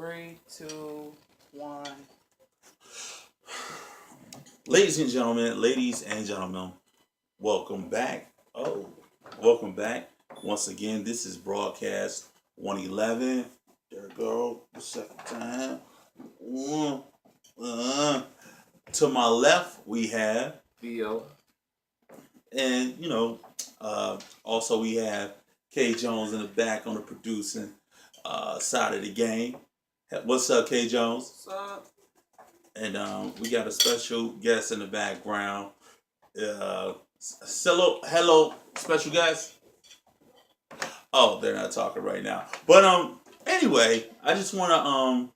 Three, two, one. Ladies and gentlemen, welcome back. Welcome back. Once again, this is broadcast 111. There we go. The second time. To my left, we have Theo. And also we have K Jones in the back on the producing side of the game. What's up, K Jones? What's up? And we got a special guest in the background. Hello, special guest. Oh, they're not talking right now. But anyway, I just want to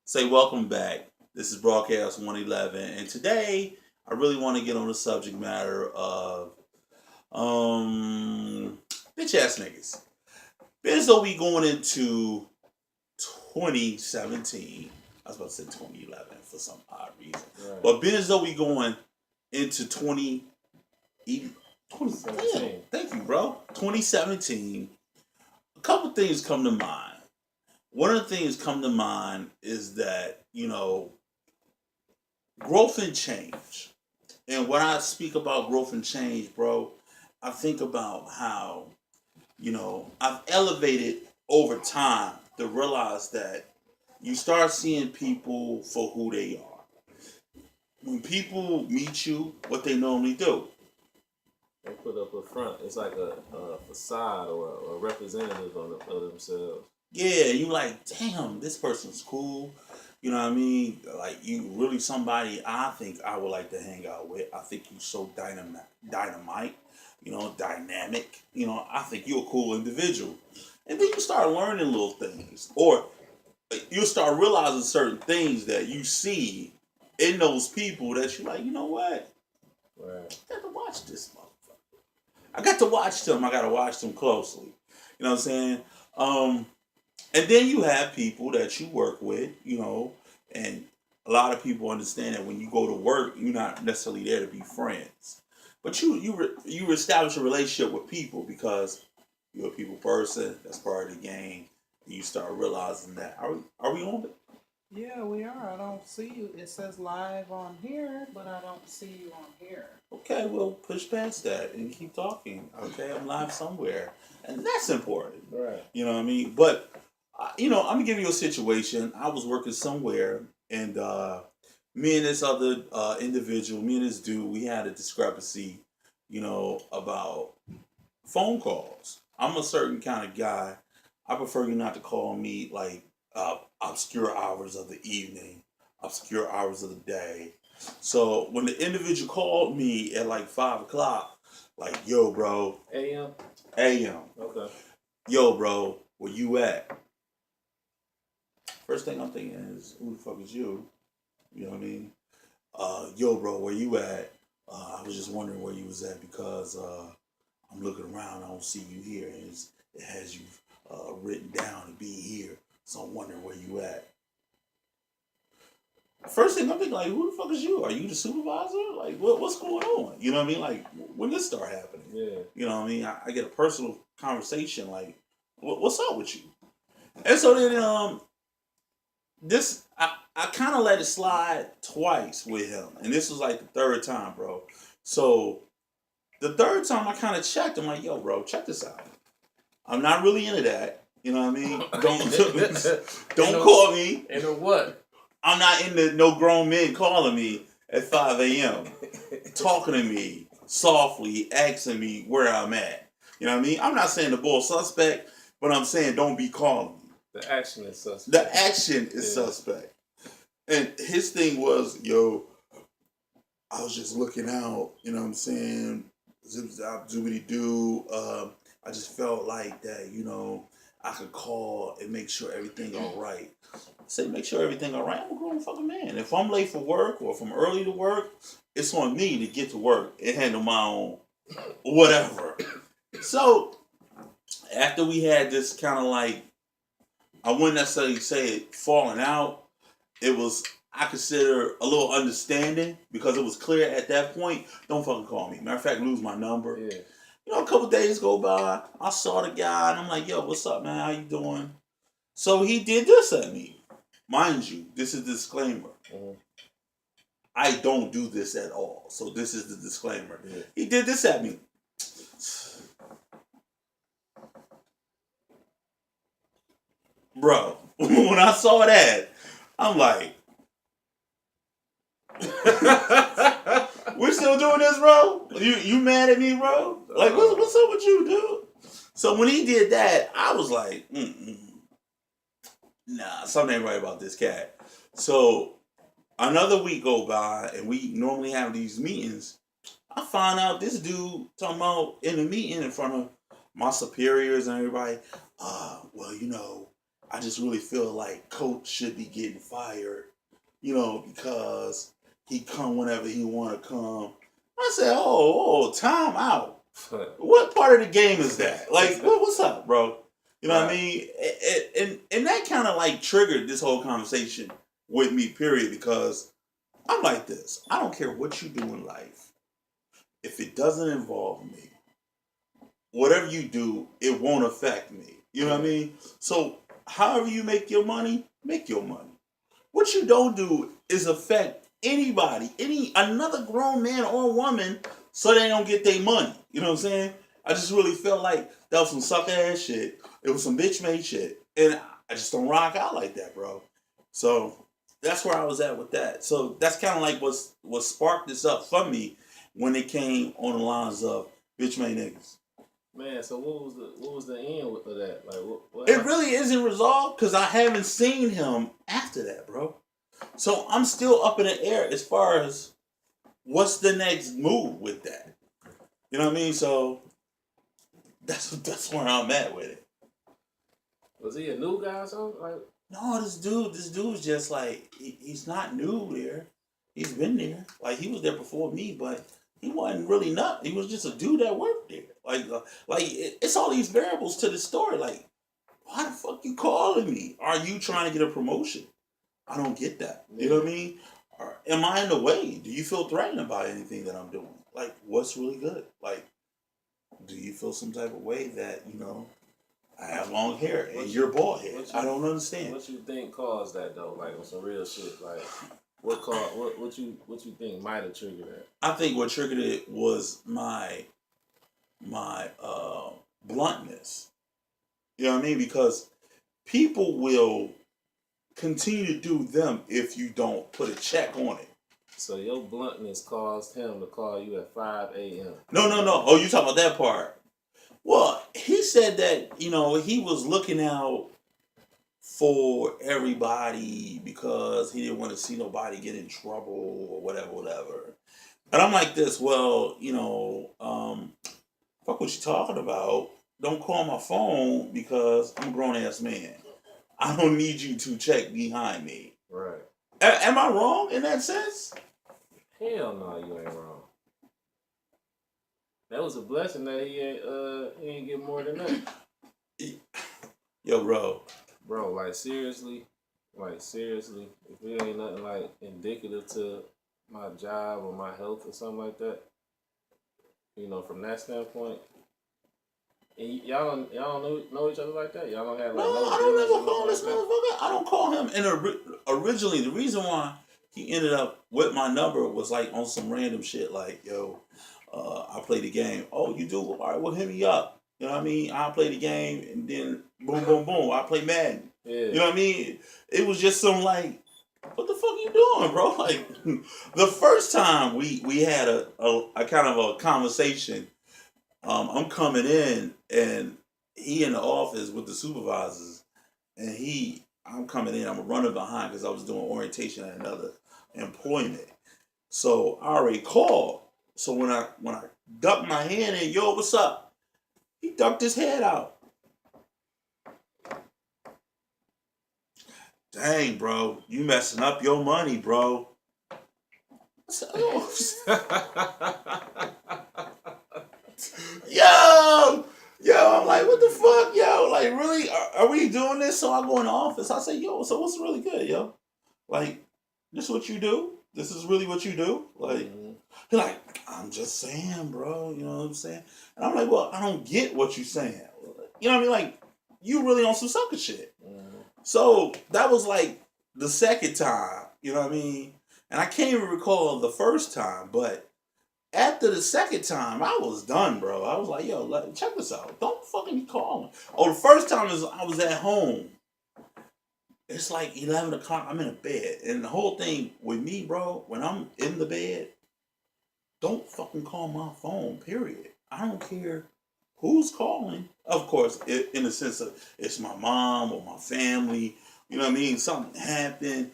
say welcome back. This is broadcast 111, and today I really want to get on the subject matter of bitch ass niggas. Being as though we going into 2017. I was about to say 2011 for some odd reason. Right. But being as though we going into 2017. Thank you, bro. 2017. A couple things come to mind. One of the things come to mind is that, growth and change. And when I speak about growth and change, bro, I think about how, I've elevated over time to realize that you start seeing people for who they are. When people meet you, what they normally do. They put up a front. It's like a facade or a representative of themselves. Yeah, you like, damn, this person's cool. You know what I mean? Like, you really somebody I think I would like to hang out with. I think you so dynamite, dynamic. I think you're a cool individual. And then you start learning little things. Or you'll start realizing certain things that you see in those people that you're like, you know what? Right. I got to watch this motherfucker. I got to watch them. I got to watch them closely. You know what I'm saying? And then you have people that you work with, and a lot of people understand that when you go to work, you're not necessarily there to be friends. But you establish a relationship with people because you're a people person. That's part of the game. And you start realizing that. Are we on it? Yeah, we are. I don't see you. It says live on here, but I don't see you on here. Okay, well, push past that and keep talking. Okay, I'm live somewhere. And that's important. Right. You know what I mean? But, I'm going to give you a situation. I was working somewhere, and me and this other individual, me and this dude, we had a discrepancy, about phone calls. I'm a certain kind of guy. I prefer you not to call me, like, obscure hours of the evening, obscure hours of the day. So when the individual called me at like 5 o'clock, like, yo, bro. AM? AM. Okay. Yo, bro, where you at? First thing I'm thinking is, who the fuck is you? You know what I mean? Yo, bro, where you at? I was just wondering where you was at because I'm looking around. I don't see you here. And it has you written down to be here. So I'm wondering where you at. First thing I'm thinking, like, who the fuck is you? Are you the supervisor? Like, what's going on? You know what I mean? Like, when this start happening? Yeah. You know what I mean? I get a personal conversation, like, what's up with you? And so then, I kind of let it slide twice with him. And this was like the third time, bro. So, the third time I kind of checked. I'm like, yo, bro, check this out. I'm not really into that. You know what I mean? Don't call me. Into what? I'm not into no grown men calling me at 5 a.m. talking to me softly, asking me where I'm at. You know what I mean? I'm not saying the bull suspect, but I'm saying don't be calling me. The action is suspect. The action is suspect. And his thing was, yo, I was just looking out, you know what I'm saying? Zip zap zoobity doo. I just felt like that, I could call and make sure everything all right. I say, make sure everything all right. I'm a grown fucking man. If I'm late for work or if I'm early to work, it's on me to get to work and handle my own whatever. So, after we had this kind of like, I wouldn't necessarily say it falling out. It was, I consider, a little understanding because it was clear at that point, don't fucking call me. Matter of fact, lose my number. Yeah. A couple days go by, I saw the guy, and I'm like, yo, what's up, man? How you doing? So he did this at me. Mind you, this is a disclaimer. Mm-hmm. I don't do this at all. So this is the disclaimer. Yeah. He did this at me. Bro, when I saw that, I'm like, we're still doing this, bro? You mad at me, bro? Like, what's up with you, dude? So when he did that, I was like, nah, something ain't right about this cat. So another week go by, and we normally have these meetings. I find out this dude talking about in the meeting in front of my superiors and everybody. Well, I just really feel like Coach should be getting fired, because he come whenever he want to come. I said, time out. What part of the game is that? Like, what's up, bro? You know what I mean? And that kind of like triggered this whole conversation with me, period, because I'm like this. I don't care what you do in life. If it doesn't involve me, whatever you do, it won't affect me. You know what I mean? So however you make your money, make your money. What you don't do is affect anybody, another grown man or woman, so they don't get their money. You know what I'm saying? I just really felt like that was some sucker ass shit. It was some bitch made shit. And I just don't rock out like that, bro. So that's where I was at with that. So that's kind of like what sparked this up for me when it came on the lines of bitch made niggas. Man, so what was the end of that? Like, what it really isn't resolved because I haven't seen him after that, bro. So I'm still up in the air as far as what's the next move with that. You know what I mean? So that's where I'm at with it. Was he a new guy or something? Like, no, this dude's just like he's not new there. He's been there. Like he was there before me, but he wasn't really not. He was just a dude that worked there. It's all these variables to the story. Like, why the fuck you calling me? Are you trying to get a promotion? I don't get that. You know what I mean? Or am I in the way? Do you feel threatened about anything that I'm doing? Like, what's really good? Like, do you feel some type of way that, I have long hair and you're bald head? I don't understand. What you think caused that though? Like on some real shit. Like what you think might have triggered that? I think what triggered it was my bluntness. You know what I mean? Because people will continue to do them if you don't put a check on it. So your bluntness caused him to call you at 5 a.m. No. Oh, you talking about that part? Well, he said that, he was looking out for everybody because he didn't want to see nobody get in trouble or whatever. And I'm like this, well, fuck what you talking about. Don't call my phone because I'm a grown ass man. I don't need you to check behind me. Right. Am I wrong in that sense? Hell no, you ain't wrong. That was a blessing that he ain't get more than that. Yo, bro. Bro, like seriously, if it ain't nothing like indicative to my job or my health or something like that, from that standpoint. And y'all don't know each other like that. Y'all don't have like no I don't ever call this motherfucker. I don't call him. And originally, the reason why he ended up with my number was like on some random shit. Like, yo, I play the game. Oh, you do? All right, well, hit me up. You know what I mean? I play the game, and then boom, boom, boom. I play Madden. Yeah. You know what I mean? It was just some like, what the fuck you doing, bro? Like, the first time we had a kind of a conversation. I'm coming in and he in the office with the supervisors, and I'm coming in. I'm running behind because I was doing orientation at another employment. So I already called. So when I ducked my hand in, yo, what's up? He ducked his head out. Dang, bro, you messing up your money, bro. Yo, I'm like, what the fuck, yo? Like, really? Are we doing this? So I go in the office. I say, yo, so what's really good, yo? Like, this is what you do? This is really what you do? Like, he's like, I'm just saying, bro. You know what I'm saying? And I'm like, well, I don't get what you're saying. You know what I mean? Like, you really on some sucker shit. So that was like the second time, you know what I mean? And I can't even recall the first time, but after the second time, I was done, bro. I was like, yo, check this out. Don't fucking be calling. Oh, the first time is I was at home. It's like 11 o'clock. I'm in a bed. And the whole thing with me, bro, when I'm in the bed, don't fucking call my phone, period. I don't care who's calling. Of course, in the sense of it's my mom or my family. You know what I mean? Something happened.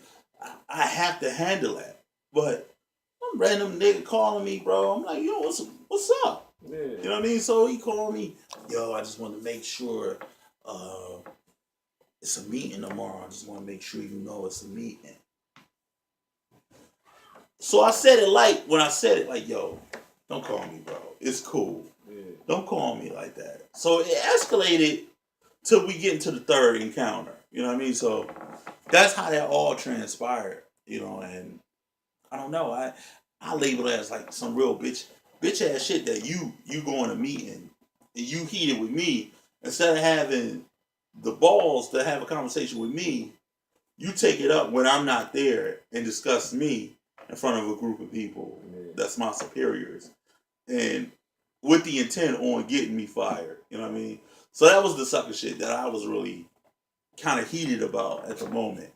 I have to handle that. But some random nigga calling me, bro. I'm like, yo, what's up? Yeah. You know what I mean? So he called me, yo, I just want to make sure it's a meeting tomorrow. I just want to make sure you know it's a meeting. So I said it when I said it, like, yo, don't call me, bro. It's cool. Yeah. Don't call me like that. So it escalated till we get into the third encounter. You know what I mean? So that's how that all transpired. You know, and I don't know. I label it as like some real bitch ass shit that you go in a meeting and you heated with me instead of having the balls to have a conversation with me. You take it up when I'm not there and discuss me in front of a group of people that's my superiors, and with the intent on getting me fired. You know what I mean? So that was the sucker shit that I was really kind of heated about at the moment.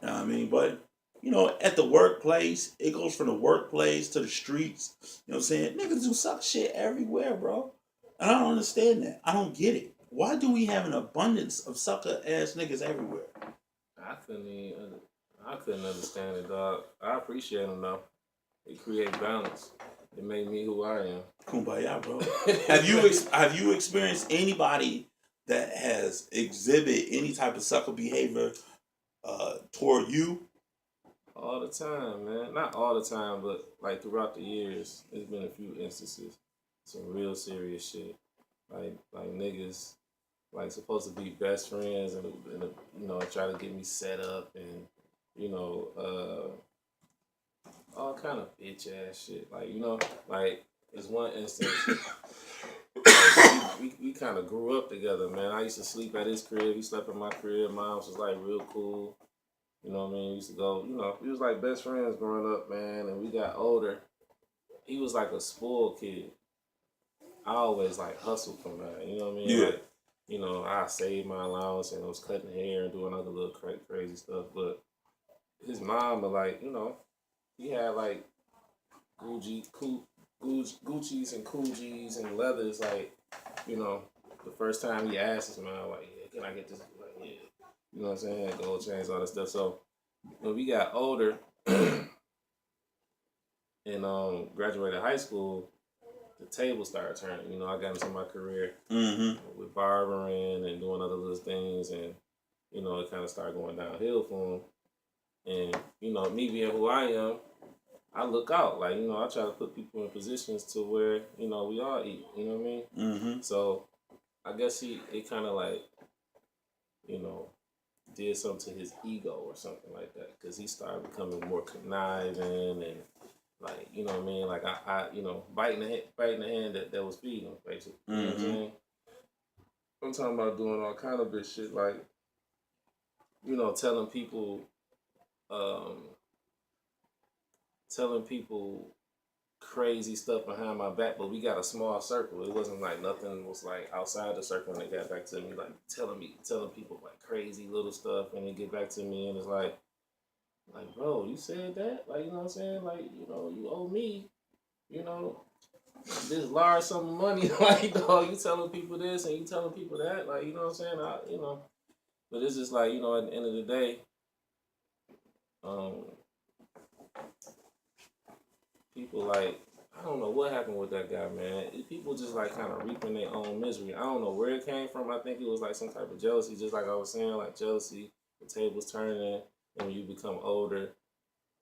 You know what I mean? But you know, at the workplace, it goes from the workplace to the streets. You know what I'm saying? Niggas do suck shit everywhere, bro. And I don't understand that. I don't get it. Why do we have an abundance of sucker ass niggas everywhere? I couldn't understand it, dog. I appreciate them though. It create balance. It made me who I am. Kumbaya, bro. Have you experienced anybody that has exhibit any type of sucker behavior toward you? All the time, man. Not all the time, but like throughout the years, there's been a few instances, some real serious shit. Like niggas, like supposed to be best friends and you know try to get me set up and you know all kind of bitch ass shit. Like you know, like there's one instance. Like, we kind of grew up together, man. I used to sleep at his crib. He slept at my crib. Mom's was like real cool. You know what I mean? We used to go, you know, we was like best friends growing up, man. And we got older. He was like a spoiled kid. I always like hustled from that. You know what I mean? Yeah. Like, you know, I saved my allowance and was cutting hair and doing other little crazy stuff. But his mom, like, you know, he had like Gucci's and Coogis and leathers. Like, you know, the first time he asked his mom, like, yeah, can I get this? Like, yeah. You know what I'm saying? Gold chains, all that stuff. So when we got older and graduated high school, the table started turning. You know, I got into my career with barbering and doing other little things, and you know, it kind of started going downhill for him. And you know, me being who I am, I look out. Like you know, I try to put people in positions to where you know we all eat. You know what I mean? Mm-hmm. So I guess it kind of like you know did something to his ego or something like that because he started becoming more conniving and like you know what I mean like I you know biting the hand that was feeding him basically. You know what I'm saying? I'm talking about doing all kind of bitch shit like you know um telling people crazy stuff behind my back, but we got a small circle. It wasn't like nothing was like outside the circle when they got back to me, like telling people like crazy little stuff, and they get back to me and it's like, bro, you said that, like you know what I'm saying, like you know you owe me, you know, this large sum of money, like dog, you telling people this and you telling people that, like you know what I'm saying, you know, but it's just like you know at the end of the day, people like I don't know what happened with that guy, man. People just like kind of reaping their own misery. I don't know where it came from. I think it was like some type of jealousy, just like I was saying, like jealousy. The table's turning, and when you become older,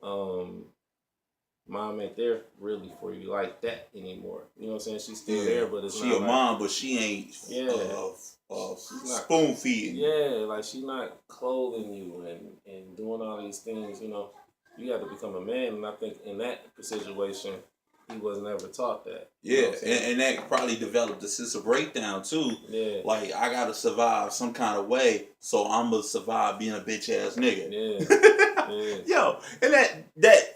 mom ain't there really for you like that anymore. You know what I'm saying? She's still there, but it's she not a like, mom, but she ain't spoon feeding. Yeah, like she's not clothing you and doing all these things. You know, you got to become a man, and I think in that situation, he wasn't ever taught that. You Yeah, know what I'm saying? and that probably developed a sense of breakdown too. Yeah. Like I gotta survive some kind of way, so I'm gonna survive being a bitch ass nigga. Yeah. Yo, and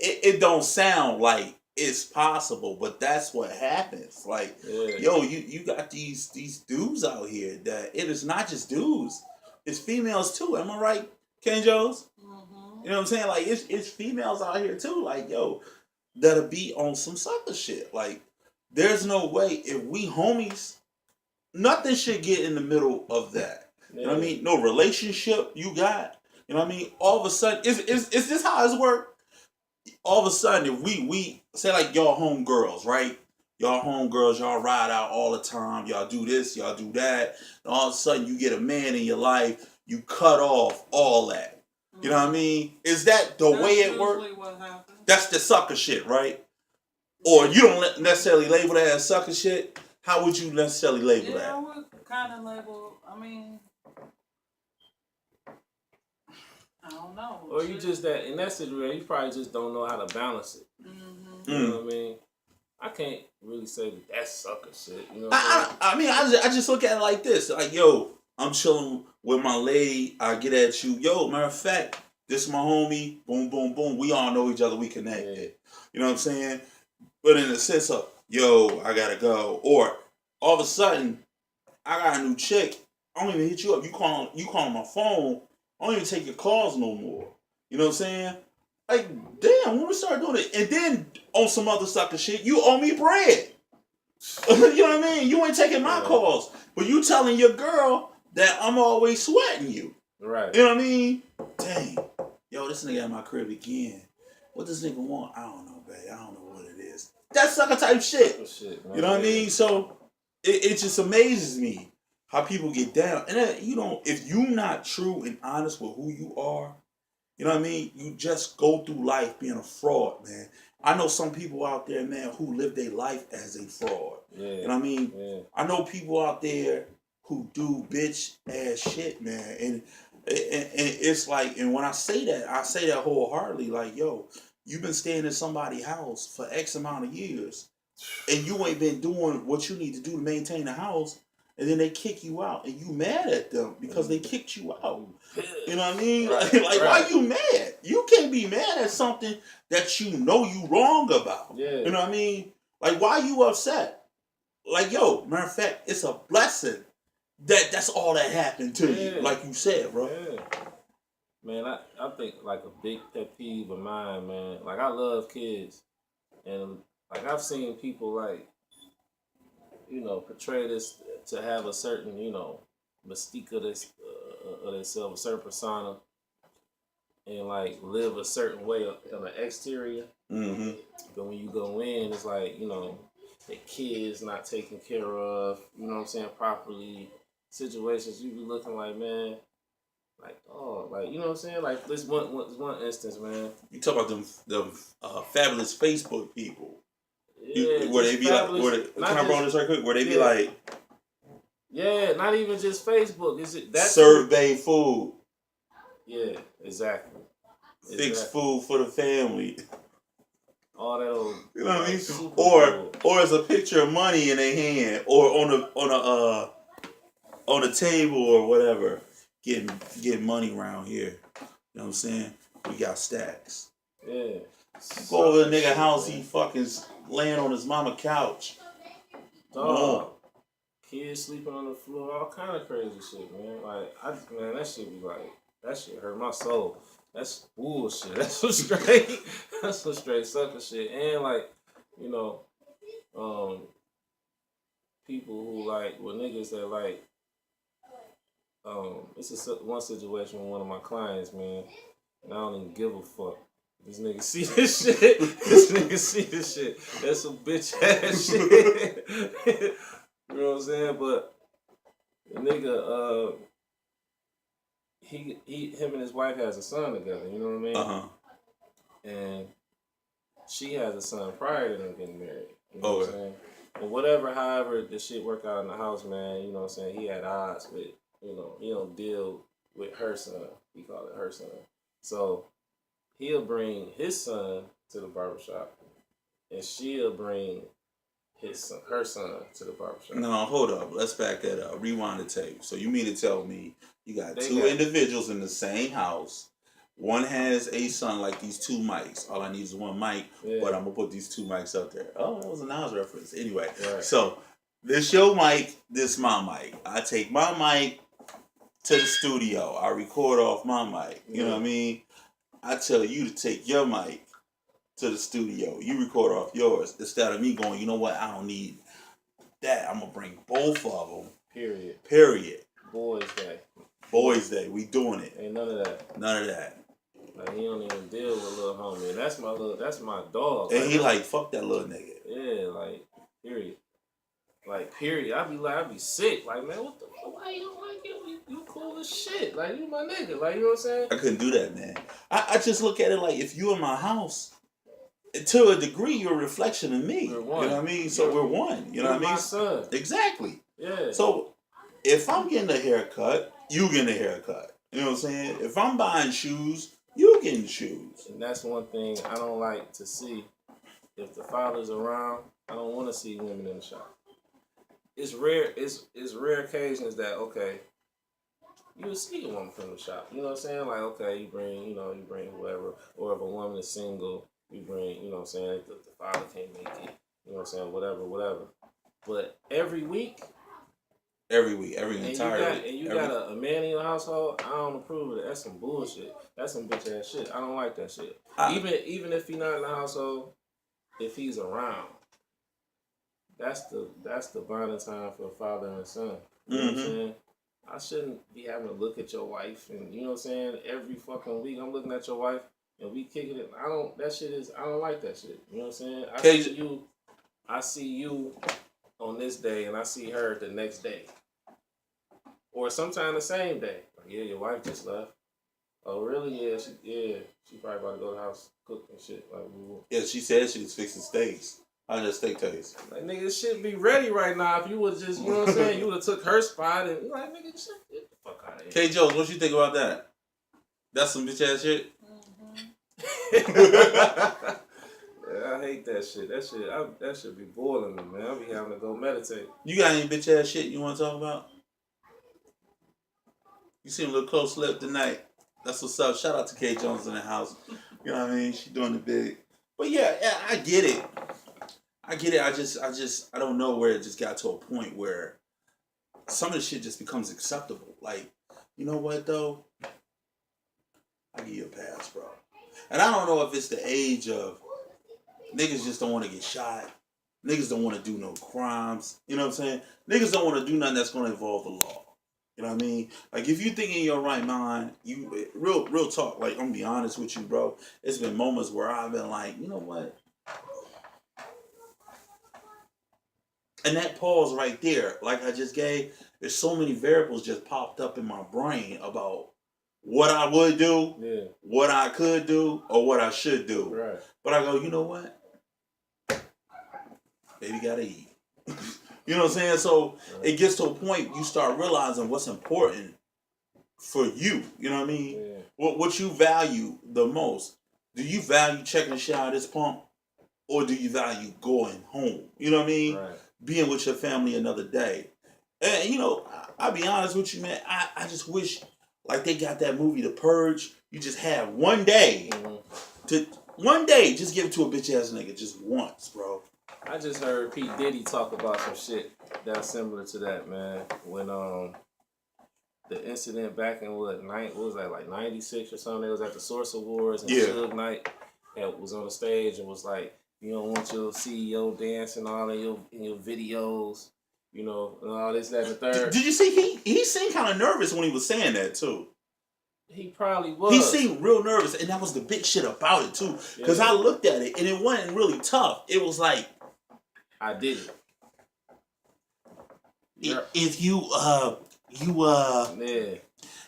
it don't sound like it's possible, but that's what happens. Like, yo, you got these dudes out here that it is not just dudes, it's females too. Am I right, Ken Jones? Mm-hmm. You know what I'm saying? Like it's females out here too. Like, yo, that'll be on some sucker shit. Like, there's no way if we homies, nothing should get in the middle of that. You know what I mean? No relationship you got. You know what I mean? All of a sudden, is this how it's work? All of a sudden, if we say like y'all home girls, right? Y'all home girls, y'all ride out all the time. Y'all do this, y'all do that. And all of a sudden, you get a man in your life. You cut off all that. You know what I mean? Is that the way it works? That's the sucker shit, right? Or you don't necessarily label that as sucker shit. How would you necessarily label that? I would kind of label. I mean, I don't know. Or you just that in that situation, you probably just don't know how to balance it. Mm-hmm. You know what I mean? I can't really say that that's sucker shit. You know what I'm saying? I just look at it like this. Like, yo, I'm chilling with my lady. I get at you. Yo, matter of fact, this is my homie. Boom, boom, boom. We all know each other. We connected. Yeah. You know what I'm saying? But in the sense of, yo, I gotta go. Or all of a sudden, I got a new chick. I don't even hit you up. You call my phone. I don't even take your calls no more. You know what I'm saying? Like, damn, when we start doing it. And then on some other sucker shit, you owe me bread. You know what I mean? You ain't taking my calls. But you telling your girl that I'm always sweating you. Right. You know what I mean? Dang. Yo, this nigga at my crib again. What does nigga want? I don't know, babe. I don't know what it is. That's sucker type shit. You know what I mean? So it just amazes me how people get down. And then, if you not true and honest with who you are, you know what I mean? You just go through life being a fraud, man. I know some people out there, man, who live their life as a fraud. Yeah. You know what I mean? Yeah. I know people out there who do bitch ass shit, man. And it's like, and when I say that wholeheartedly, like, yo, you've been staying in somebody's house for X amount of years, and you ain't been doing what you need to do to maintain the house, and then they kick you out, and you mad at them because they kicked you out. You know what I mean? Right, like why you mad? You can't be mad at something that you know you wrong about. Yeah. You know what I mean? Like, why you upset? Like, yo, matter of fact, it's a blessing that's all that happened to you, like you said, bro. Yeah. Man, I think like a big pet peeve of mine, man. Like, I love kids, and like I've seen people like, portray this to have a certain, mystique of this of themselves, a certain persona, and like live a certain way on the exterior. Mm-hmm. But when you go in, it's like, the kids not taken care of, you know what I'm saying, properly. Situations you be looking like, man, like, oh, like, you know what I'm saying? Like, this one instance, man. You talk about them fabulous Facebook people. Yeah, where they be fabulous, like, can I borrow this right quick? Where they be like, yeah, not even just Facebook. Is it that serve bae food? Yeah, exactly. Fix food for the family. All that old, you know what I mean? Or it's a picture of money in their hand, or on a table or whatever, getting money around here. You know what I'm saying? We got stacks. Yeah. Go over to the nigga house, he fucking laying on his mama couch. Dog. Kids sleeping on the floor, all kind of crazy shit, man. Like, man, that shit be like, that shit hurt my soul. That's bullshit. That's some straight sucker shit. And like, people who like, with niggas that like, it's one situation with one of my clients, man, and I don't even give a fuck. This nigga see this shit. That's some bitch ass shit. You know what I'm saying? But the nigga, him and his wife has a son together. You know what I mean? Uh-huh. And she has a son prior to them getting married. You know what I'm saying? And however the shit work out in the house, man. You know what I'm saying? He had odds with, he don't deal with her son. He call it her son. So he'll bring his son to the barbershop, and she'll bring her son to the barbershop. No, hold up. Let's back that up. Rewind the tape. So you mean to tell me you got They two got- individuals in the same house? One has a son like these two mics. All I need is one mic, Yeah. but I'm gonna put these two mics up there. Oh, that was a Niggaz reference. Anyway, Right. so this your mic, this my mic. I take my mic to the studio. I record off my mic. You know what I mean? I tell you to take your mic to the studio. You record off yours instead of me going, you know what? I don't need that. I'm gonna bring both of them. Period. Boys Day. Boys Day. We doing it. Ain't none of that. None of that. Like, he don't even deal with little homie. And that's my dog. And he like, fuck that little nigga. Yeah, like, period. Like, period. I be sick. Like, man, what the fuck? Why you don't like you? You cool as shit. Like, you my nigga. Like, you know what I'm saying? I couldn't do that, man. I just look at it like, if you in my house, to a degree, you're a reflection of me. We're one. You know what I mean? So we're one. You know what I mean? My son. Exactly. Yeah. So if I'm getting a haircut, you getting a haircut. You know what I'm saying? If I'm buying shoes, you getting shoes. And that's one thing I don't like to see. If the father's around, I don't want to see women in the shop. It's rare. It's rare occasions that, okay, you'll see a woman from the shop. You know what I'm saying? Like, okay, you bring whoever. Or if a woman is single, you bring, you know what I'm saying, the father can't make it. You know what I'm saying? Whatever. But every week, every entire week. And you got a man in your household, I don't approve of that. That's some bullshit. That's some bitch ass shit. I don't like that shit. Even if he's not in the household, if he's around, that's the bonding time for a father and a son. You know what I'm saying? I shouldn't be having to look at your wife and, you know what I'm saying, every fucking week I'm looking at your wife and we kicking it. I don't like that shit. You know what I'm saying? I see you on this day and I see her the next day. Or sometime the same day. Like, yeah, your wife just left. Oh, really? Yeah, she probably about to go to the house, cook and shit. Like, yeah, she said she was fixing steaks. How's your steak taste? Like, nigga, this shit be ready right now. If you would just, you know what I'm saying, you would have took her spot and you like, nigga, shit, get the fuck out of here. K. Jones, what you think about that? That's some bitch ass shit. Yeah, I hate that shit. That shit be boiling me, man. I be having to go meditate. You got any bitch ass shit you want to talk about? You seem a little close lipped tonight. That's what's up. Shout out to K. Jones in the house. You know what I mean? She doing the big. But yeah, I get it. I don't know where it just got to a point where some of the shit just becomes acceptable. Like, you know what though? I give you a pass, bro. And I don't know if it's the age of niggas just don't want to get shot. Niggas don't want to do no crimes. You know what I'm saying? Niggas don't want to do nothing that's going to involve the law. You know what I mean? Like, if you think in your right mind, real talk, like, I'm going to be honest with you, bro. It's been moments where I've been like, you know what? And that pause right there, like I just gave, there's so many variables just popped up in my brain about what I would do, what I could do, or what I should do. Right. But I go, you know what? Baby gotta eat. You know what I'm saying? So it gets to a point you start realizing what's important for you. You know what I mean? Yeah. What you value the most. Do you value checking the shit out of this pump? Or do you value going home? You know what I mean? Right. Being with your family another day. And, you know, I'll be honest with you, man. I just wish, like, they got that movie, The Purge. You just have one day just give it to a bitch ass nigga just once, bro. I just heard P. Diddy talk about some shit that's similar to that, man. When the incident back in what was that, like 96 or something? It was at the Source Awards and Suge Knight was on the stage and was like, you don't want your CEO dancing all in your videos, you know, and all this, that, and the third. Did you see he seemed kind of nervous when he was saying that too? He probably was. He seemed real nervous, and that was the big shit about it too. Because I looked at it and it wasn't really tough. It was like, I did it. If you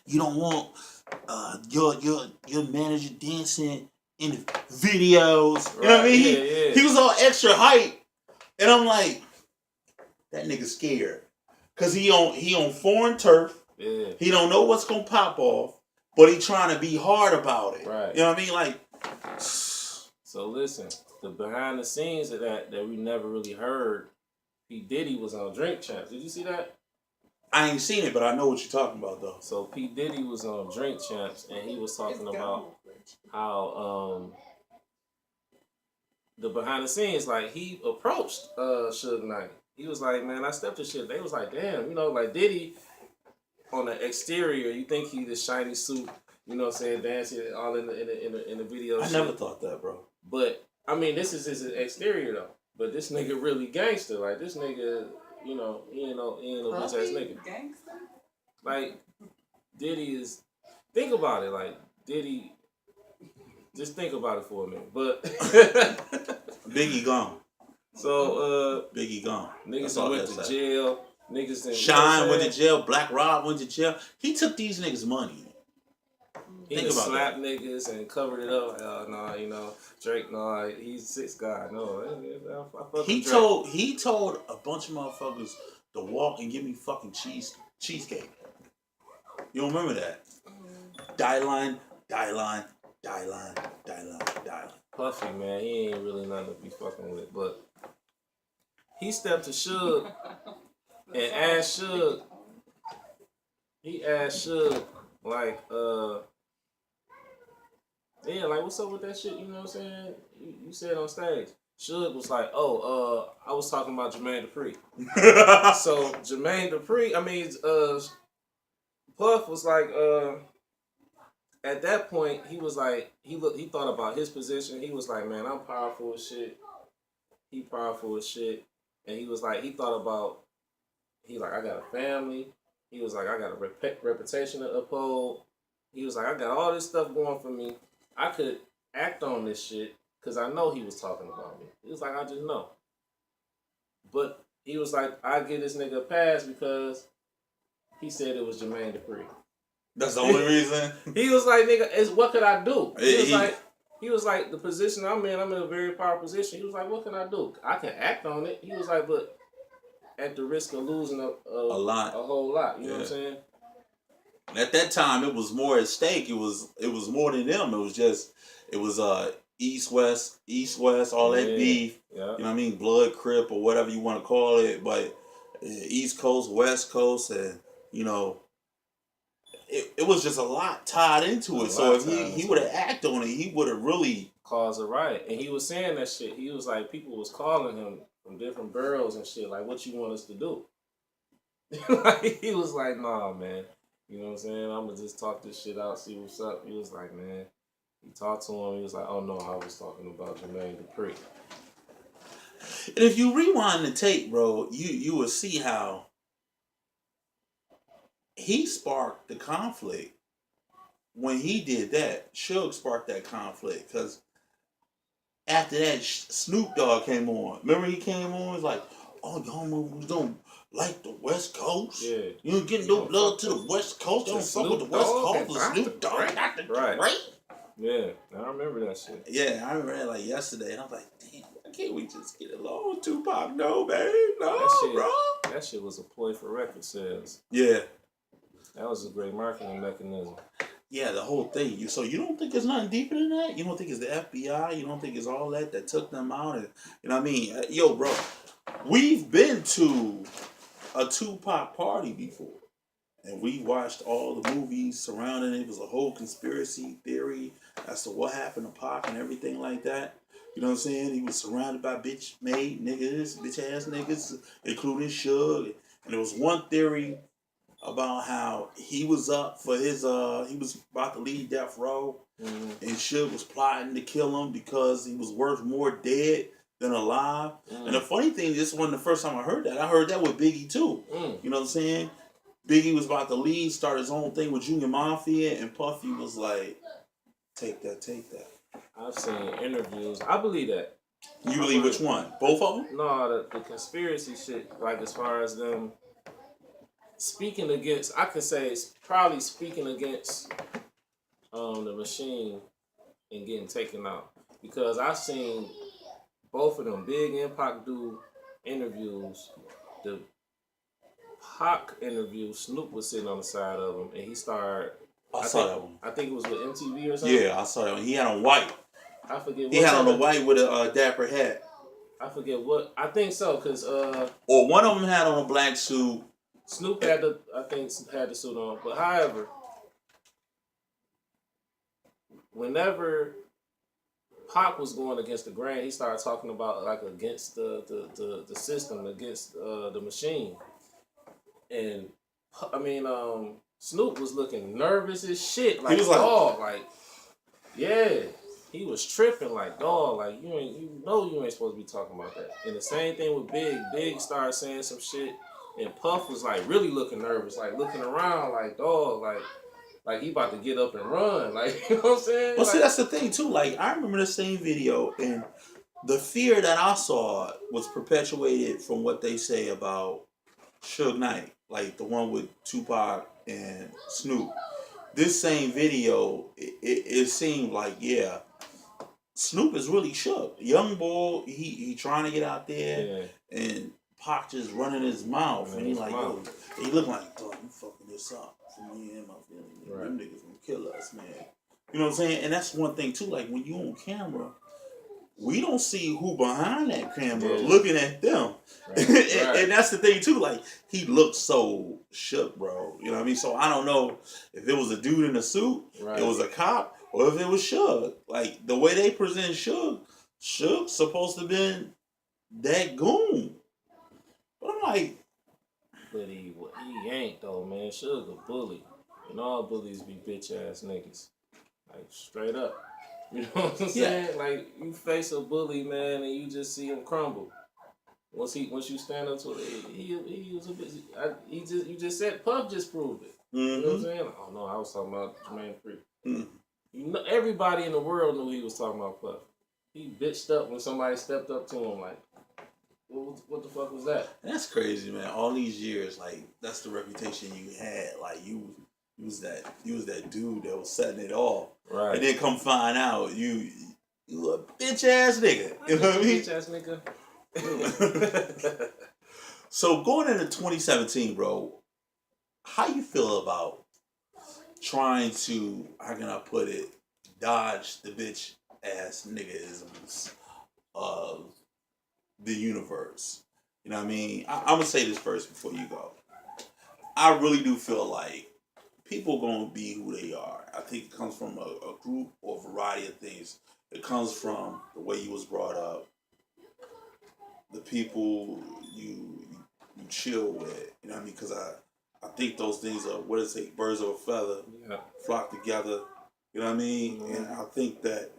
don't want your manager dancing in the videos, you know what I mean? Yeah. He was all extra hype, and I'm like, that nigga scared, cause he on foreign turf. Yeah. He don't know what's gonna pop off, but he trying to be hard about it. Right. You know what I mean? Like, so listen, the behind the scenes of that we never really heard. P Diddy was on Drink Champs. Did you see that? I ain't seen it, but I know what you're talking about though. So P Diddy was on Drink Champs, and he was talking about how the behind the scenes, like he approached Suge Knight. He was like, man, I stepped to shit. They was like, damn, you know, like Diddy on the exterior, you think he this shiny suit, you know what I'm saying, dancing all in the video. I never thought that, bro. But I mean, this is his exterior though. But this nigga really gangster. Like this nigga, you know, he ain't no bitch ass nigga. Gangster? Like Diddy is. Think about it. Like Diddy. Just think about it for a minute. But Biggie gone. So Biggie gone. Niggas that went to jail. Niggas that Shine went to jail. Black Rob went to jail. He took these niggas' money. He just slapped niggas and covered it up. Like, oh no, you know Drake. No, he's 6 guy. No, he told a bunch of motherfuckers to walk and give me fucking cheesecake. You don't remember that? Die line. Puffy, man, he ain't really nothing to be fucking with. But he stepped to Suge and asked Suge. He asked Suge like, yeah, like what's up with that shit? You know what I'm saying? You said on stage. Suge was like, I was talking about Jermaine Dupri. So Jermaine Dupri, Puff was like, at that point, he was like, he thought about his position. He was like, man, I'm powerful as shit. He powerful as shit. And he was like, he thought about, he like, I got a family. He was like, I got a reputation to uphold. He was like, I got all this stuff going for me. I could act on this shit because I know he was talking about me. He was like, I just know. But he was like, I give this nigga a pass because he said it was Jermaine Dupri. That's the only reason. He was like, nigga, what could I do? He was like, the position I'm in a very powerful position. He was like, what can I do? I can act on it. He was like, but at the risk of losing a whole lot. You know what I'm saying? At that time, it was more at stake. It was more than them. It was East West, all that beef. Yeah. You know what I mean? Blood, Crip, or whatever you want to call it. But East Coast, West Coast, and you know. It was just a lot tied into it. So if he would have acted on it, he would have really caused a riot. And he was saying that shit. He was like, people was calling him from different boroughs and shit. Like, what you want us to do? Like, he was like, nah, man. You know what I'm saying? I'm gonna just talk this shit out, see what's up. He was like, man. He talked to him. He was like, oh no, I was talking about Jermaine Dupri. And if you rewind the tape, bro, you will see how he sparked the conflict. When he did that, Suge sparked that conflict. Because after that, Snoop Dogg came on. Remember he came on? He was like, oh, y'all don't like the West Coast? Yeah. You don't get no love to the West Coast? You don't fuck with the West Coast with Snoop Dogg? Not the great? Yeah, I remember that shit. Yeah, I remember that like yesterday. And I was like, damn, why can't we just get along, Tupac? No, babe. No, bro. That shit was a ploy for record sales. Yeah. That was a great marketing mechanism. Yeah, the whole thing. So you don't think it's nothing deeper than that? You don't think it's the FBI? You don't think it's all that took them out? And, you know what I mean? Yo, bro, we've been to a Tupac party before. And we watched all the movies surrounding it. It was a whole conspiracy theory as to what happened to Pac and everything like that. You know what I'm saying? He was surrounded by bitch-made niggas, bitch-ass niggas, including Suge. And there was one theory about how he was up for his he was about to leave death row, and Suge was plotting to kill him because he was worth more dead than alive. And the funny thing, this wasn't the first time I heard that. I heard that with Biggie too. You know what I'm saying? Biggie was about to leave, start his own thing with Junior Mafia, and Puffy was like, take that. I've seen interviews. I believe that. You believe which one? Both of them? No, the conspiracy shit, like as far as them speaking against, I could say it's probably speaking against the machine and getting taken out. Because I've seen both of them, Big and Pac, do interviews. The Pac interview, Snoop was sitting on the side of him, and he started. I saw that one. I think it was with MTV or something. Yeah, I saw that one. He had on white. I forget what He had on a color. white with a dapper hat. I forget what. I think so, cause Or one of them had on a black suit. Snoop had the. I think had the suit on. But however, whenever Pac was going against the grain, he started talking about like against the system, against the machine. And I mean, Snoop was looking nervous as shit. Like, He was like, dog, like, yeah. He was tripping like, dog, like you ain't supposed to be talking about that. And the same thing with Big. Big started saying some shit, and Puff was like really looking nervous, like looking around, like, dog, like he about to get up and run, like, you know what I'm saying? well, like, see, that's the thing too. Like, I remember the same video, and the fear that I saw was perpetuated from what they say about Suge Knight, like the one with Tupac and Snoop. This same video, it seemed like, yeah, Snoop is really shook. Young boy, he trying to get out there, and Pac just running his mouth, and he like, yo, he look like, dog, you fucking this up for me and my family. Right. Them niggas gonna kill us, man. You know what I'm saying? And that's one thing too. Like when you on camera, we don't see who behind that camera looking at them. Right. And that's the thing too. Like he looked so shook, bro. You know what I mean? So I don't know if it was a dude in a suit, it was a cop, or if it was Suge. Like the way they present Suge's supposed to been that goon. But I'm like, but he ain't though, man. Suge a bully, and all bullies be bitch ass niggas, like straight up. You know what I'm saying? Like you face a bully, man, and you just see him crumble. Once you stand up to it, he was a bitch. You just said Puff just proved it. Mm-hmm. You know what I'm saying? Oh no, I was talking about Jermaine Free. Mm-hmm. You know, everybody in the world knew he was talking about Puff. He bitched up when somebody stepped up to him like, what the fuck was that? That's crazy, man. All these years, like that's the reputation you had. Like you was that dude that was setting it off. Right. And then come find out you a bitch ass nigga. You know what I mean? Bitch ass nigga. So going into 2017, bro, how you feel about trying to, how can I put it, dodge the bitch ass niggaisms of the universe? You know what I mean? I'm gonna say this first before you go. I really do feel like people gonna be who they are. I think it comes from a group or a variety of things. It comes from the way you was brought up, the people you chill with. You know what I mean? Because I think those things are, what is it, birds of a feather, flock together. You know what I mean? Mm-hmm. And I think that,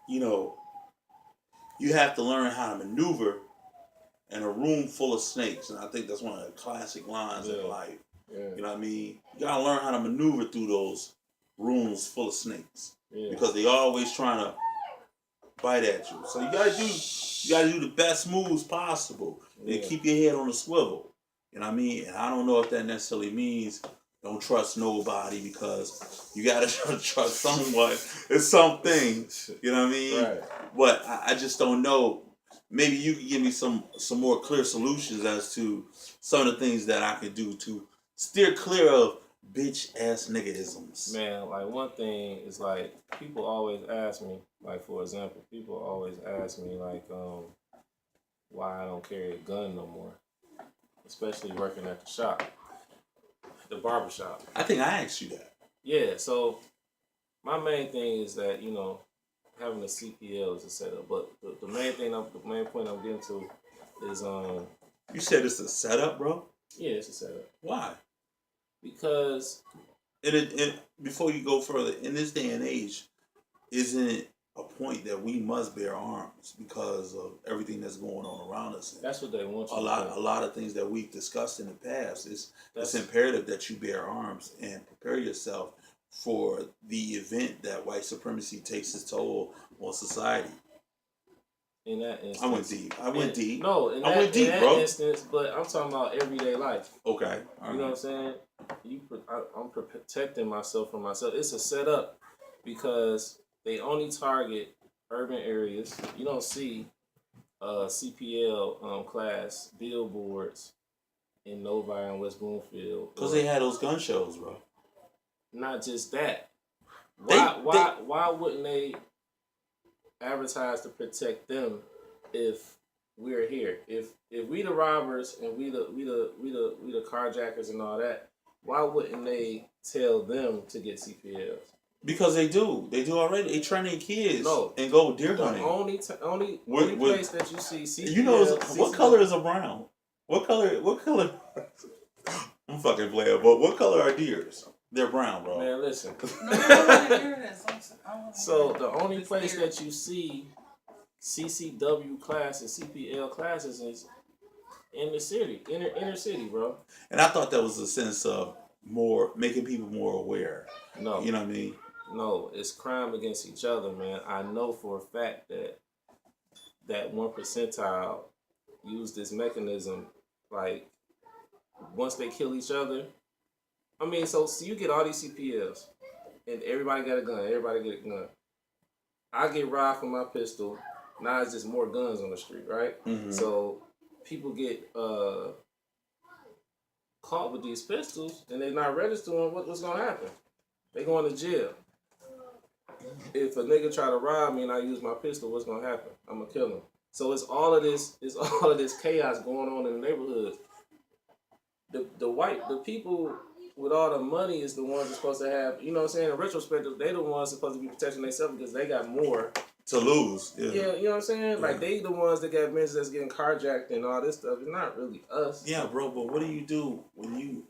you know, you have to learn how to maneuver in a room full of snakes. And I think that's one of the classic lines in life. Yeah. You know what I mean? You gotta learn how to maneuver through those rooms full of snakes. Yeah. Because they always trying to bite at you. So you gotta do the best moves possible. And keep your head on the swivel. You know what I mean? And I don't know if that necessarily means don't trust nobody, because you gotta trust someone. It's something. You know what I mean? Right. But I just don't know. Maybe you can give me some more clear solutions as to some of the things that I can do to steer clear of bitch ass niggaisms. Man, like one thing is like people always ask me, like for example, people always ask me like why I don't carry a gun no more. Especially working at the shop. The barber shop. I think I asked you that. Yeah, so my main thing is that, you know, having a CPL is a setup. But the main point I'm getting to is you said it's a setup, bro? Yeah, it's a setup. Why? Because and before you go further, in this day and age, isn't it a point that we must bear arms because of everything that's going on around us? That's what they want you a lot of things that we've discussed in the past. It's imperative that you bear arms and prepare yourself for the event that white supremacy takes its toll on society. In that instance, I went deep. No, in that instance, but I'm talking about everyday life. Okay. You know what I'm saying? I'm protecting myself from myself. It's a setup because they only target urban areas. You don't see CPL class billboards in Novi and West Bloomfield. Because they had those gun shows, bro. Not just that. Why wouldn't they advertise to protect them if we're here. If we the robbers and we the carjackers and all that, why wouldn't they tell them to get CPLs? Because they do. They do already. They train their kids No. and go deer The hunting. only What- place that you see CPL. You know, what color is a brown? What color? I'm fucking playing, but what color are deers? They're brown, bro. Man, listen. No, I want to hear this. I wanna So hear the only this place theory. that you see CCW classes, CPL classes is in the city, inner city, bro. And I thought that was a sense of more making people more aware. No, You know what I mean? no, it's crime against each other, man. I know for a fact that 1 percentile use this mechanism, like once they kill each other. I mean, so you get all these CPLs, and everybody got a gun. Everybody get a gun. I get robbed for my pistol. Now it's just more guns on the street, right? Mm-hmm. So people get caught with these pistols, and they're not registering. What's gonna happen? They going to jail. If a nigga try to rob me and I use my pistol, what's gonna happen? I'm gonna kill him. So it's all of this. It's all of this chaos going on in the neighborhood. The people with all the money is the ones that's supposed to have. You know what I'm saying? In retrospect, they the ones supposed to be protecting themselves because they got more To lose. Yeah. Yeah, you know what I'm saying? Yeah. Like, they the ones that got men's that's getting carjacked and all this stuff. It's not really us. Yeah, bro, but what do you do when you,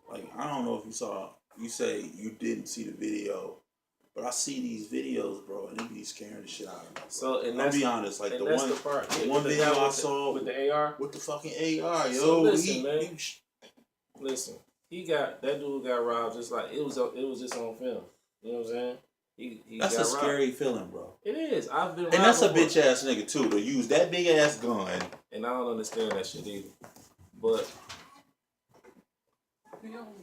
like, I don't know if you say you didn't see the video, but I see these videos, bro, and they be scaring the shit out of me. So, and I'll that's, be honest, like and the that's one, the part. the Yeah, one with the video guy I with the- saw with the AR. with the fucking AR, yo. So listen, man. Listen, that dude got robbed just like it was just on film. You know what I'm saying? He That's got a robbed. scary feeling, bro. It is. I've been robbed And that's a before. bitch ass nigga too to use that big ass gun. And I don't understand that shit either. But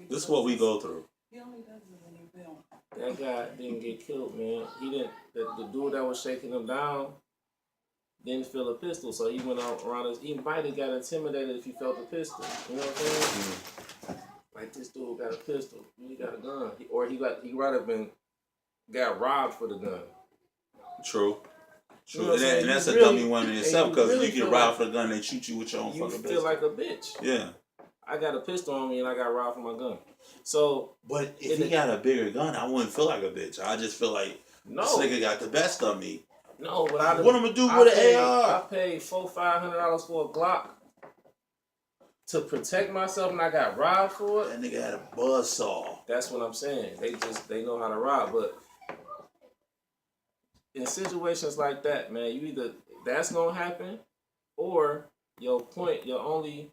This is what we go through. He only does it when you film. that guy didn't get killed, man. He didn't. The dude that was shaking him down didn't feel a pistol, so he went out around us. He might have got intimidated if he felt a pistol. You know what I'm saying? Like, this dude got a pistol. He got a gun. He might have got robbed for the gun. True. You know what I'm saying? And that's You a really- dummy one in and itself you because really you get feel robbed like- for a gun, they shoot you with your own You fucking feel pistol. like a bitch. Yeah. I got a pistol on me and I got robbed for my gun. So But if he got a bigger gun, I wouldn't feel like a bitch. I just feel like no, this nigga got the best of me. no. But I What am I gonna do I with paid- an I AR? paid $400-500 for a Glock to protect myself, and I got robbed for it. That nigga had a buzzsaw. That's what I'm saying. They know how to rob, but in situations like that, man, you either that's gonna happen, or your only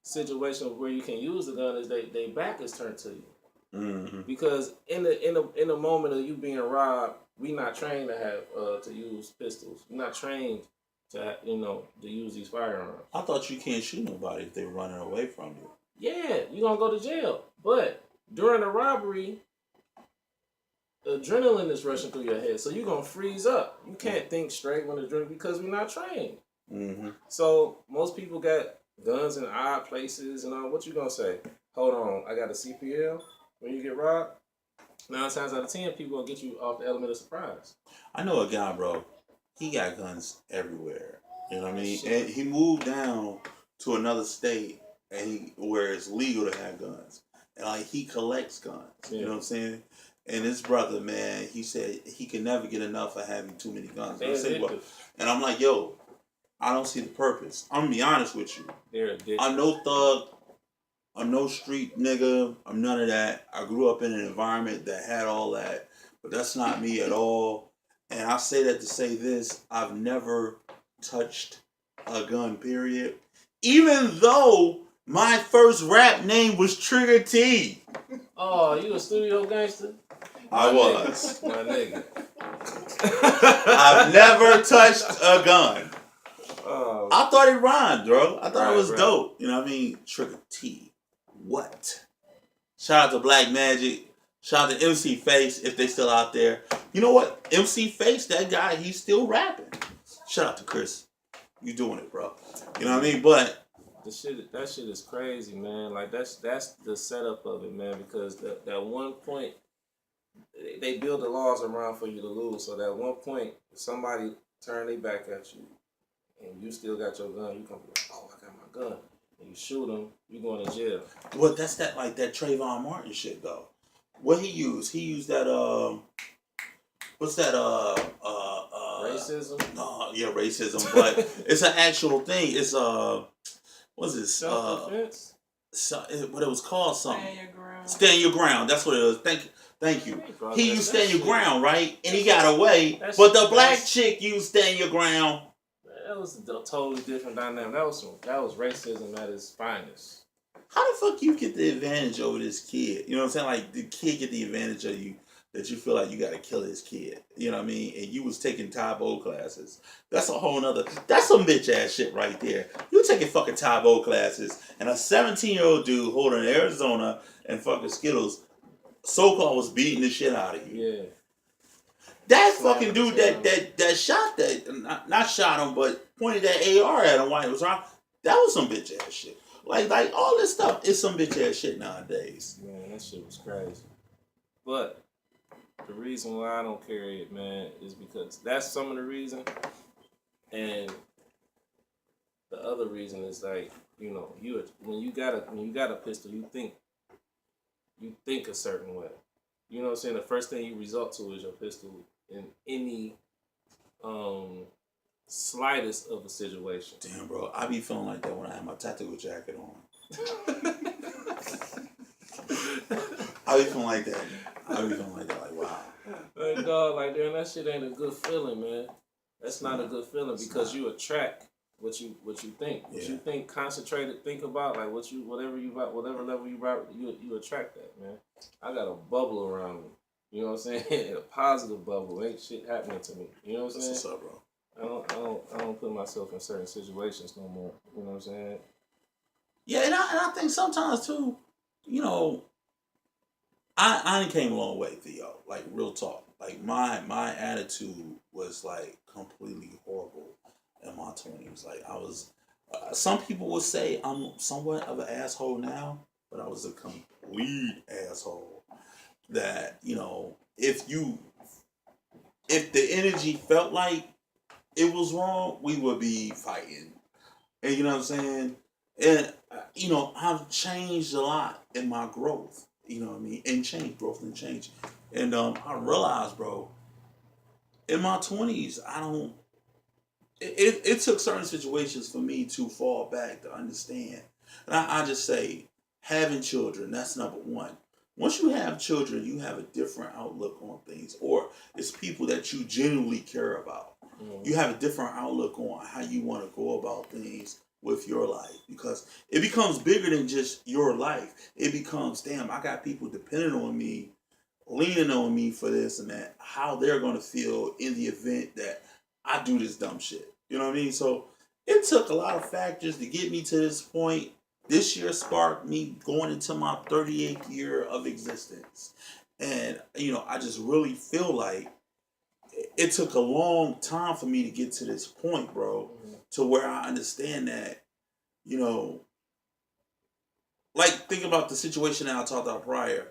situation where you can use the gun is they back is turned to you. Mm-hmm. Because in the moment of you being robbed, we not trained to have to use pistols. We're not trained to to use these firearms. I thought you can't shoot nobody if they're running away from you. Yeah, you're gonna go to jail. But during a robbery, adrenaline is rushing through your head, so you're gonna freeze up. You can't think straight when adrenaline because we're not trained. Mm-hmm. So most people got guns in odd places and all. What you gonna say? Hold on, I got a CPL. When you get robbed, 9 times out of 10, people gonna get you off the element of surprise. I know a guy, bro. He got guns everywhere. You know what I mean? Shit. And he moved down to another state where it's legal to have guns. And like he collects guns. Yeah. You know what I'm saying? And his brother, man, he said he could never get enough of having too many guns. They're I said, well, addictive. and I'm like, yo, I don't see the purpose. I'm gonna be honest with you. They're addictive. I'm no thug. I'm no street nigga. I'm none of that. I grew up in an environment that had all that, but that's not me at all. And I say that to say this: I've never touched a gun. Period. Even though my first rap name was Trigger T. Oh, you a studio gangster? I was. My nigga. I've never touched a gun. Oh, I thought it rhymed, bro. I thought Right, it was right. dope. You know what I mean? Trigger T. What? Shout out to Black Magic. Shout out to MC Face if they still out there. You know what? MC Face, that guy, he's still rapping. Shout out to Chris. You doing it, bro. You know what I mean? But that shit is crazy, man. Like that's the setup of it, man. Because that one point they build the laws around for you to lose. So that at one point, if somebody turn their back at you, and you still got your gun, you come like, oh, I got my gun. And you shoot them, you going to jail. Well, that's that like that Trayvon Martin shit though. What he used? He used that what's that Racism? No, yeah, racism, but it's an actual thing. It's what's this? Self-defense? But it was called something. Stand your ground. Stand your ground. That's what it was. Thank you. Bro, He used stand your shit. ground, right? And he got away. That's- But the black that's- chick used stand your ground. That was a totally different dynamic. That was racism at its finest. How the fuck you get the advantage over this kid? You know what I'm saying? Like the kid get the advantage of you that you feel like you got to kill this kid. You know what I mean? And you was taking Tybo classes. That's a whole nother. That's some bitch ass shit right there. You taking fucking Tybo classes and a 17-year-old dude holding Arizona and fucking Skittles, so-called was beating the shit out of you. Yeah. That fucking dude that shot that not shot him but pointed that AR at him while he was around. That was some bitch ass shit. Like all this stuff is some bitch ass shit nowadays. Man, that shit was crazy. But the reason why I don't carry it, man, is because that's some of the reason. And the other reason is like, you know, when you got a pistol, you think a certain way. You know what I'm saying? The first thing you resort to is your pistol in any slightest of a situation. Damn, bro, I be feeling like that when I have my tactical jacket on. I be feeling like that. Like, wow. Like, dog, like, damn, that shit ain't a good feeling, man. That's not a good feeling because you attract what you think. What you think, concentrated, think about, like whatever level you attract that, man. I got a bubble around me. You know what I'm saying? A positive bubble. Ain't shit happening to me. You know what I'm saying? What's up, bro? I don't put myself in certain situations no more. You know what I'm saying? Yeah, and I think sometimes too, you know, I came a long way, Theo. Like real talk. Like my attitude was like completely horrible in my 20s. Like I was. Some people would say I'm somewhat of an asshole now, but I was a complete asshole. That you know, if the energy felt like it was wrong, we would be fighting. And you know what I'm saying? And you know, I've changed a lot in my growth. You know what I mean? And growth and change. And I realized, bro, in my 20s, it took certain situations for me to fall back to understand. And I just say, having children, that's number one. Once you have children, you have a different outlook on things. Or it's people that you genuinely care about. Mm-hmm. You have a different outlook on how you want to go about things with your life, because it becomes bigger than just your life. It becomes, damn, I got people depending on me, leaning on me for this and that, how they're going to feel in the event that I do this dumb shit. You know what I mean? So it took a lot of factors to get me to this point. This year sparked me going into my 38th year of existence. And, you know, I just really feel like it took a long time for me to get to this point, bro, to where I understand that, you know, like think about the situation that I talked about prior.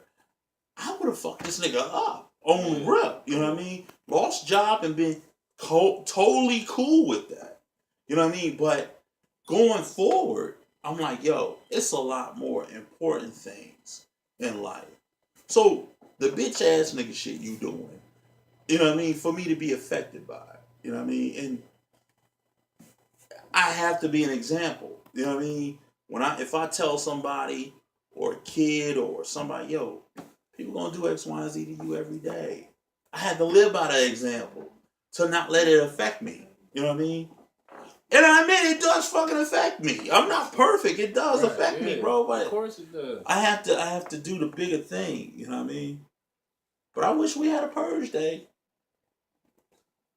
I would have fucked this nigga up on rip, you know what I mean? Lost job and been totally cool with that. You know what I mean? But going forward, I'm like, yo, it's a lot more important things in life. So the bitch ass nigga shit you doing, you know what I mean? For me to be affected by it, you know what I mean? And I have to be an example, you know what I mean? If I tell somebody or a kid or somebody, yo, people gonna do X, Y, and Z to you every day. I had to live by that example to not let it affect me. You know what I mean? And I admit it does fucking affect me. I'm not perfect. It does affect me, bro. But of course it does. I have to do the bigger thing. You know what I mean? But I wish we had a purge day.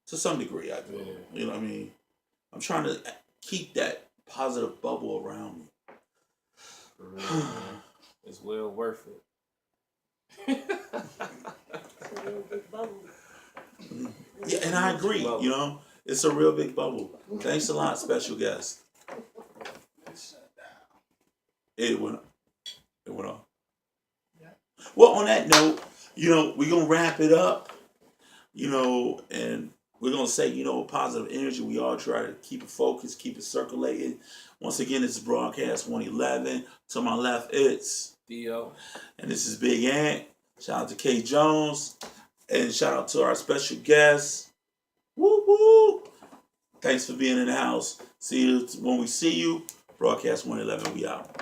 To some degree, I do. Yeah. You know what I mean? I'm trying to keep that positive bubble around me. For real, man. It's well worth it. It's a real big bubble. Yeah, and I agree. You know, it's a real big bubble. Thanks a lot, special guest. It went off. Yeah. Well, on that note, We're gonna wrap it up. And we're gonna say, positive energy. We all try to keep it focused, keep it circulating. Once again, this is broadcast 111. To my left, it's Theo. and this is Big Ant. Shout out to K Jones, and shout out to our special guest. Woo woo! Thanks for being in the house. See you when we see you. Broadcast 111. We out.